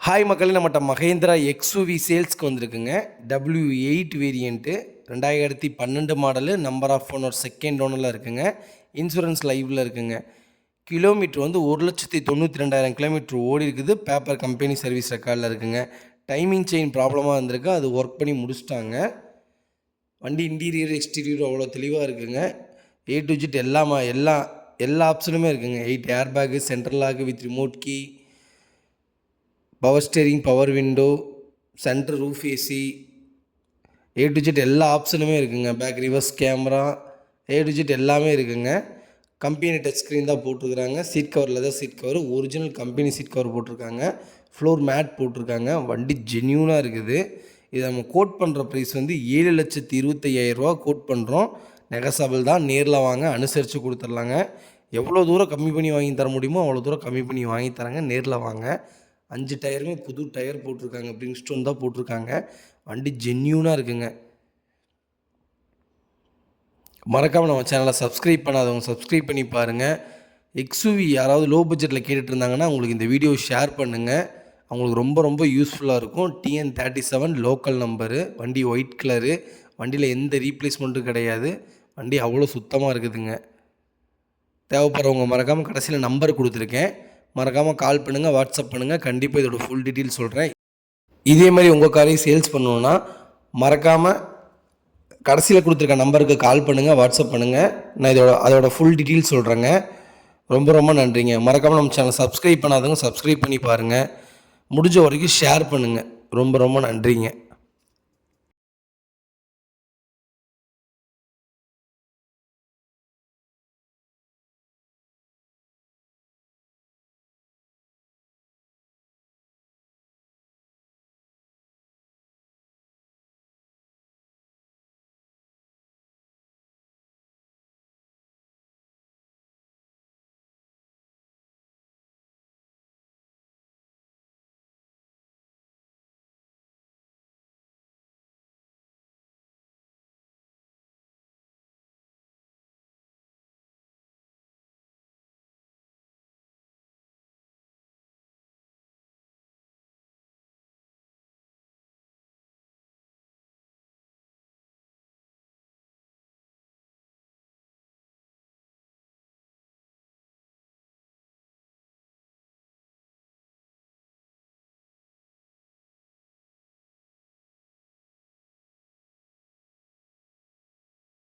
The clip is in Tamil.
ஹாய் மக்களே, நம்மகிட்ட மஹேந்திரா எக்ஸ்யூவி சேல்ஸ்க்கு வந்திருக்குங்க. W8 variant 2012 model. Number of owner second ஓனரில் இருக்குங்க. இன்சூரன்ஸ் லைவில் இருக்குங்க. கிலோமீட்டர் வந்து 1,92,000 கிலோமீட்டர் ஓடி இருக்குது. பேப்பர் கம்பெனி சர்வீஸ் ரெக்கார்டில் இருக்குங்க. டைமிங் செயின் ப்ராப்ளமாக இருந்திருக்கு, அது ஒர்க் பண்ணி முடிச்சிட்டாங்க. வண்டி இன்டீரியர் எக்ஸ்டீரியர் அவ்வளோ தெளிவாக இருக்குங்க. A to Z எல்லா ஆப்ஷனுமே இருக்குங்க. 8 air bag, central lock with remote key, power steering, power window, centre roof AC, A to Z எல்லா ஆப்ஷனுமே இருக்குங்க. Back reverse camera, A to Z எல்லாமே இருக்குங்க. கம்பெனி டச் ஸ்க்ரீன் தான் போட்டிருக்கிறாங்க. சீட் கவரில் தான் seat cover, original company seat cover போட்டிருக்காங்க. ஃப்ளோர் மேட் போட்டிருக்காங்க. வண்டி ஜென்யூனாக இருக்குது. இதை நம்ம கோட் பண்ணுற ப்ரைஸ் வந்து 7,25,000 கோட் பண்ணுறோம். நெகசபிள் தான். நேரில் வாங்க, அனுசரித்து கொடுத்துர்லாங்க. எவ்வளோ தூரம் கம்மி பண்ணி வாங்கி தர முடியுமோ அவ்வளோ தூரம் கம்மி பண்ணி வாங்கி தராங்க. நேரில் வாங்க. 5 டயருமே புது டயர் போட்டிருக்காங்க. பிரிங்ஸ்டோன் தான் போட்டிருக்காங்க. வண்டி ஜென்யூனாக இருக்குங்க. மறக்காமல் நம்ம சேனலை சப்ஸ்கிரைப் பண்ணாதவங்க சப்ஸ்கிரைப் பண்ணி பாருங்கள். எக்ஸ்யூவி யாராவது லோ பட்ஜெட்டில் கேட்டுட்டு இருந்தாங்கன்னா உங்களுக்கு இந்த வீடியோ ஷேர் பண்ணுங்கள். அவங்களுக்கு ரொம்ப ரொம்ப யூஸ்ஃபுல்லாக இருக்கும். TN37 local number. வண்டி ஒயிட் கலரு. வண்டியில் எந்த ரீப்ளேஸ்மெண்ட்டும் கிடையாது. வண்டி அவ்வளோ சுத்தமாக இருக்குதுங்க. தேவைப்படுறவங்க மறக்காமல் கடைசியில் நம்பர் கொடுத்துருக்கேன். மறக்காமல் கால் பண்ணுங்கள், வாட்ஸ்அப் பண்ணுங்கள். கண்டிப்பாக இதோட ஃபுல் டீட்டெயில் சொல்கிறேன். இதே மாதிரி உங்கள் காரையும் சேல்ஸ் பண்ணணுன்னா மறக்காமல் கடைசியில் கொடுத்துருக்க நம்பருக்கு கால் பண்ணுங்கள், வாட்ஸ்அப் பண்ணுங்கள். நான் அதோட ஃபுல் டீட்டெயில் சொல்கிறேங்க. ரொம்ப ரொம்ப நன்றிங்க. மறக்காமல் நம்ம சேனல் சப்ஸ்கிரைப் பண்ணாதவங்க சப்ஸ்கிரைப் பண்ணி பாருங்கள். முடிஞ்ச வரைக்கும் ஷேர் பண்ணுங்கள். ரொம்ப ரொம்ப நன்றிங்க.